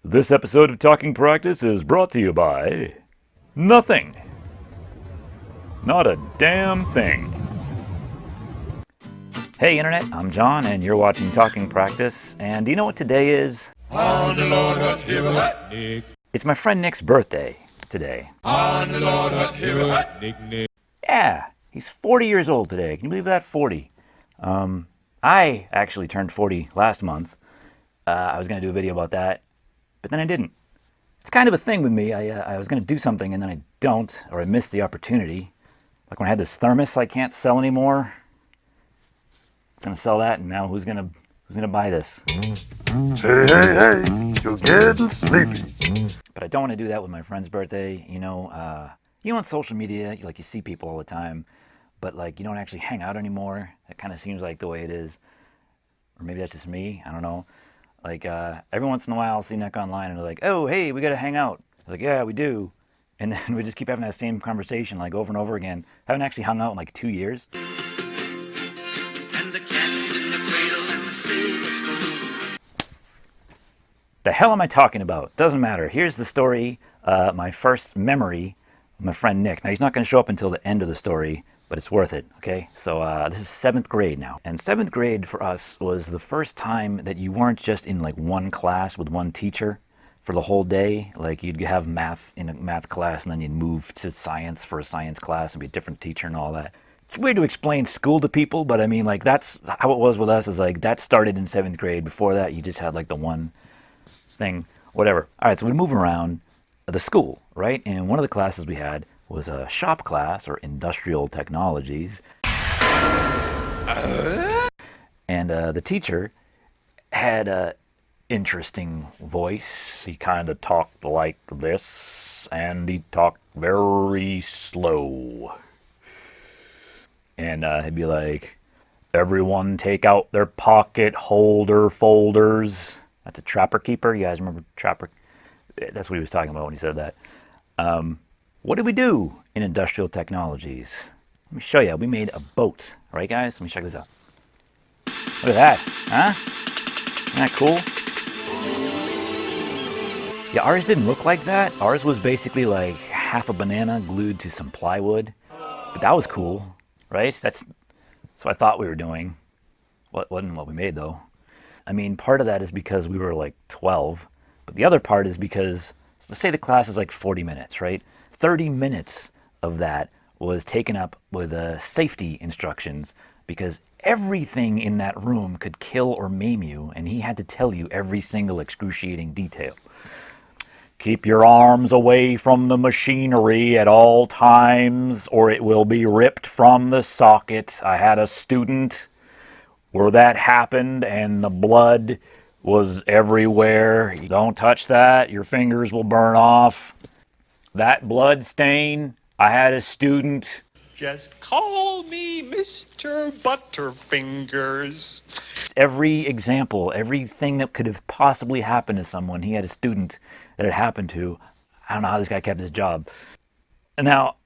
This episode of Talking Practice is brought to you by nothing. Not a damn thing. Hey Internet, I'm John and you're watching Talking Practice. And do you know what today is? It's my friend Nick's birthday today. Yeah, he's 40 years old today. Can you believe that? 40. I actually turned 40 last month. I was going to do a video about that, but then I didn't. It's kind of a thing with me. I was going to do something and then I don't, or I missed the opportunity. Like when I had this thermos I can't sell anymore. I'm going to sell that, and now who's going to buy this? Hey, you're getting sleepy. But I don't want to do that with my friend's birthday. You know, on social media, you see people all the time, but like you don't actually hang out anymore. That kind of seems like the way it is. Or maybe that's just me. I don't know. Like every once in a while I'll see Nick online and they're like, oh, hey, we got to hang out. I was like, yeah, we do. And then we just keep having that same conversation like over and over again. Haven't actually hung out in like 2 years. And the cat's in the cradle and the silver spoon. The hell am I talking about? Doesn't matter. Here's the story, my first memory of my friend Nick. Now, he's not going to show up until the end of the story, but it's worth it, okay? So this is 7th grade now. And 7th grade for us was the first time that you weren't just in like one class with one teacher for the whole day. Like you'd have math in a math class and then you'd move to science for a science class and be a different teacher and all that. It's weird to explain school to people, but I mean like that's how it was with us. Is like that started in 7th grade. Before that you just had like the one thing, whatever. All right, so we move around the school, right? And one of the classes we had was a shop class or industrial technologies. And the teacher had a interesting voice. He kind of talked like this, and he talked very slow. And he'd be like, everyone take out their pocket holder folders. That's a Trapper Keeper. You guys remember Trapper? That's what he was talking about when he said that. What did we do in industrial technologies? Let me show you. We made a boat. All right, guys? Let me check this out. Look at that. Huh? Isn't that cool? Yeah, ours didn't look like that. Ours was basically like half a banana glued to some plywood. But that was cool, right? That's what I thought we were doing. Wasn't what we made, though. I mean, part of that is because we were like 12. But the other part is because, let's say the class is like 40 minutes, right? 30 minutes of that was taken up with safety instructions because everything in that room could kill or maim you, and he had to tell you every single excruciating detail. Keep your arms away from the machinery at all times, or it will be ripped from the socket. I had a student where that happened, and the blood was everywhere. Don't touch that. Your fingers will burn off. That blood stain, I had a student. Just call me Mr. Butterfingers. Every example, everything that could have possibly happened to someone, he had a student that it happened to. I don't know how this guy kept his job. And now,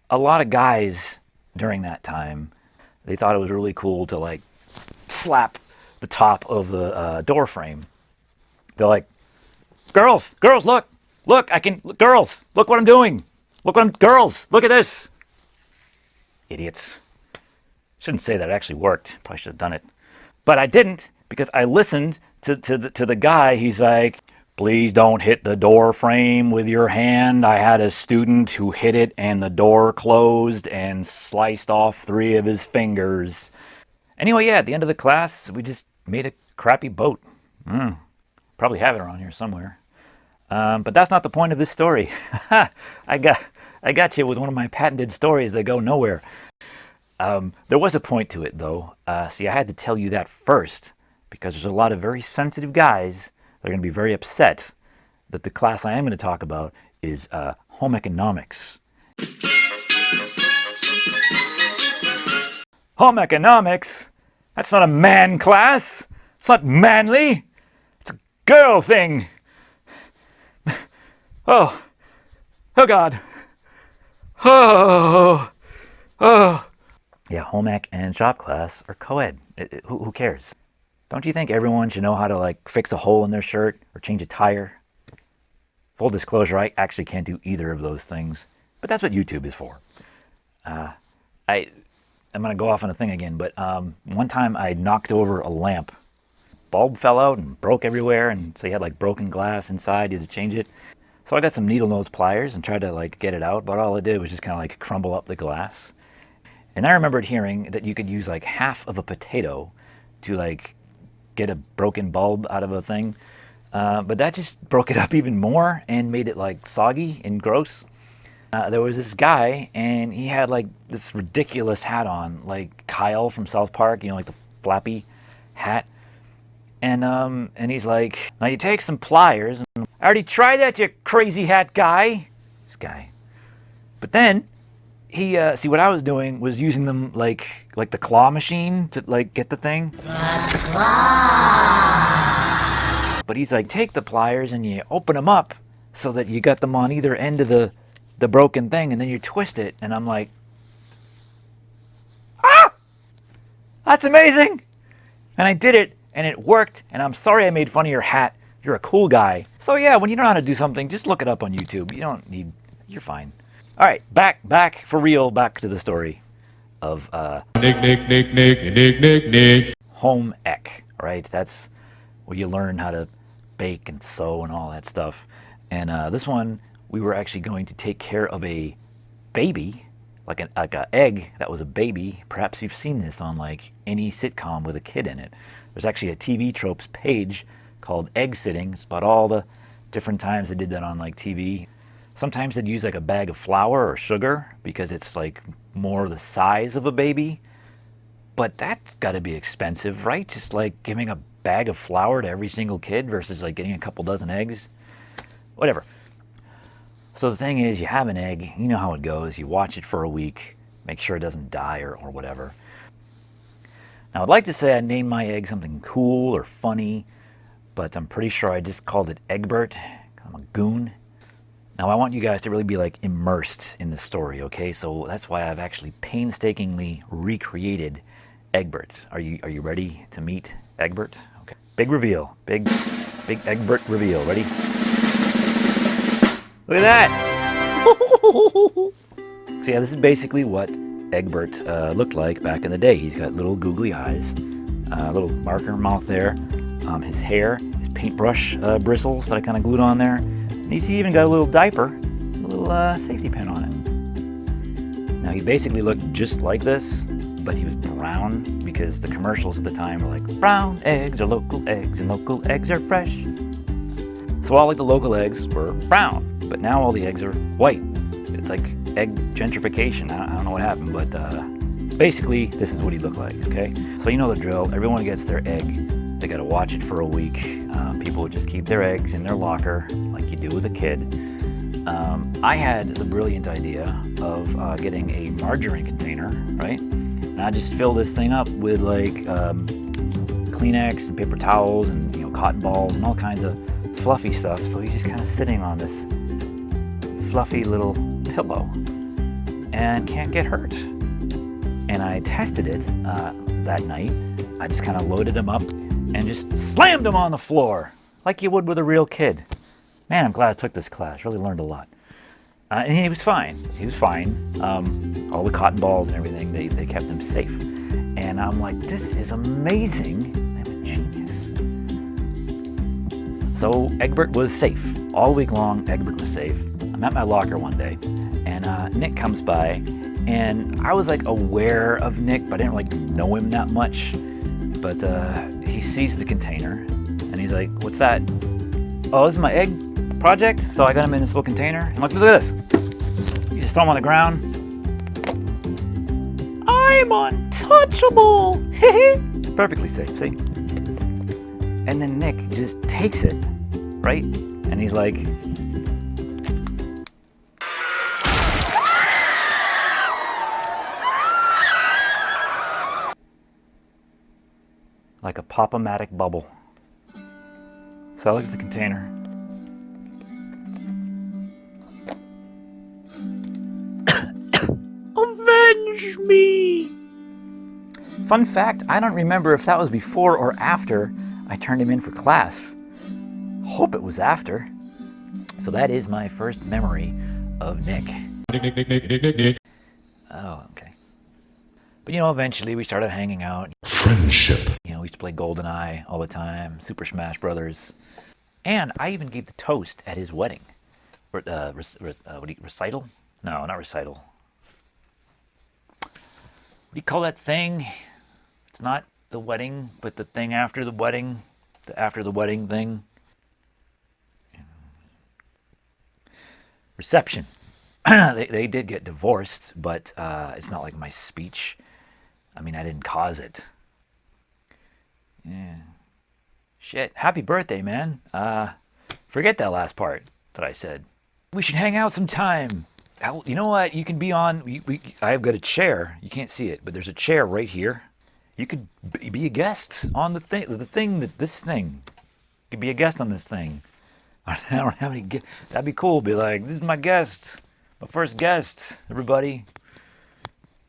a lot of guys during that time, they thought it was really cool to like slap the top of the door frame. They're like, girls, look, girls, look what I'm doing. Girls, look at this. Idiots. Shouldn't say that, it actually worked. Probably should have done it. But I didn't, because I listened to the guy. He's like, please don't hit the door frame with your hand. I had a student who hit it and the door closed and sliced off 3 of his fingers. Anyway, yeah, at the end of the class, we just made a crappy boat. Probably have it around here somewhere. But that's not the point of this story. I got you with one of my patented stories that go nowhere. There was a point to it, though. See, I had to tell you that first, because there's a lot of very sensitive guys that are going to be very upset that the class I am going to talk about is home economics. Home economics? That's not a man class. It's not manly. It's a girl thing. Oh God. Oh. Yeah, home ec and shop class are co-ed. Who cares? Don't you think everyone should know how to like fix a hole in their shirt or change a tire? Full disclosure, I actually can't do either of those things, but that's what YouTube is for. I'm going to go off on a thing again, but one time I knocked over a lamp. Bulb fell out and broke everywhere, and so you had like broken glass inside. You had to change it. So I got some needle nose pliers and tried to like get it out, but all it did was just kind of like crumble up the glass. And I remembered hearing that you could use like half of a potato to like get a broken bulb out of a thing. But that just broke it up even more and made it like soggy and gross. There was this guy, and he had like this ridiculous hat on, like Kyle from South Park, you know, like the flappy hat. And he's like, now you take some pliers. And I already tried that, you crazy hat guy. This guy. But then he, see, what I was doing was using them like the claw machine to like get the thing. But he's like, take the pliers and you open them up so that you got them on either end of the broken thing, and then you twist it. And I'm like, ah, that's amazing. And I did it, and it worked. And I'm sorry I made fun of your hat. You're a cool guy. So yeah, when you don't know how to do something, just look it up on YouTube. You don't need, you're fine. All right, back for real, back to the story of home ec, right? That's where you learn how to bake and sew and all that stuff. And this one, we were actually going to take care of a baby, like an egg that was a baby. Perhaps you've seen this on like any sitcom with a kid in it. There's actually a TV Tropes page called Egg Sitting. It's about all the different times they did that on like TV. Sometimes they'd use like a bag of flour or sugar because it's like more the size of a baby. But that's got to be expensive, right? Just like giving a bag of flour to every single kid versus like getting a couple dozen eggs. Whatever. So the thing is, you have an egg, you know how it goes. You watch it for a week, make sure it doesn't die or whatever. Now I'd like to say I named my egg something cool or funny, but I'm pretty sure I just called it Egbert. I'm a goon. Now I want you guys to really be like immersed in the story, okay? So that's why I've actually painstakingly recreated Egbert. Are you ready to meet Egbert? Okay. Big reveal. Big Egbert reveal. Ready? Look at that! So yeah, this is basically what Egbert looked like back in the day. He's got little googly eyes, little marker mouth there, his hair, his paintbrush bristles that I kind of glued on there. And he's even got a little diaper, a little safety pin on it. Now he basically looked just like this, but he was brown because the commercials at the time were like, brown eggs are local eggs and local eggs are fresh. So all like the local eggs were brown, but now all the eggs are white. It's like egg gentrification. I don't know what happened, but basically this is what he looked like, okay? So you know the drill. Everyone gets their egg. They gotta watch it for a week. People would just keep their eggs in their locker like you do with a kid. I had the brilliant idea of getting a margarine container, right? And I just fill this thing up with like Kleenex and paper towels and cotton balls and all kinds of fluffy stuff. So he's just kind of sitting on this fluffy little pillow and can't get hurt. And I tested it that night. I just kind of loaded him up and just slammed him on the floor like you would with a real kid. Man, I'm glad I took this class. Really learned a lot. And he was fine. He was fine. All the cotton balls and everything, they kept him safe. And I'm like, this is amazing. I'm a genius. So Egbert was safe. All week long, Egbert was safe. I'm at my locker one day, and Nick comes by, and I was like aware of Nick, but I didn't like know him that much. But he sees the container, and he's like, what's that? Oh, this is my egg project, so I got him in this little container. I'm like, look at this. You just throw him on the ground. I'm untouchable. Perfectly safe, see? And then Nick just takes it, right? And he's like, like a pop-o-matic bubble. So I look at the container. Avenge me! Fun fact, I don't remember if that was before or after I turned him in for class. Hope it was after. So that is my first memory of Nick. Oh, okay. But eventually we started hanging out. Friendship. We used to play GoldenEye all the time, Super Smash Brothers. And I even gave the toast at his wedding. Recital? No, not recital. What do you call that thing? It's not the wedding, but the thing after the wedding. The after the wedding thing. Reception. They did get divorced, but it's not like my speech. I mean, I didn't cause it. Yeah. Shit. Happy birthday, man. Forget that last part that I said. We should hang out sometime. You know what? You can be on. I've got a chair. You can't see it, but there's a chair right here. You could be a guest on this thing. You could be a guest on this thing. I don't have any guests. That'd be cool. Be like, this is my guest. My first guest, everybody.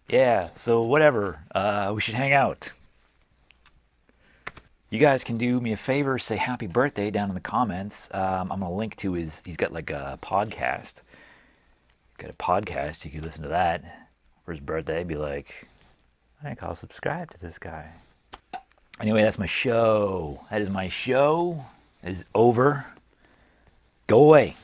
Yeah, so whatever. We should hang out. You guys can do me a favor, say happy birthday down in the comments. I'm going to link to he's got like a podcast. Got a podcast, you could listen to that for his birthday. Be like, I think I'll subscribe to this guy. Anyway, that's my show. That is my show. It is over. Go away.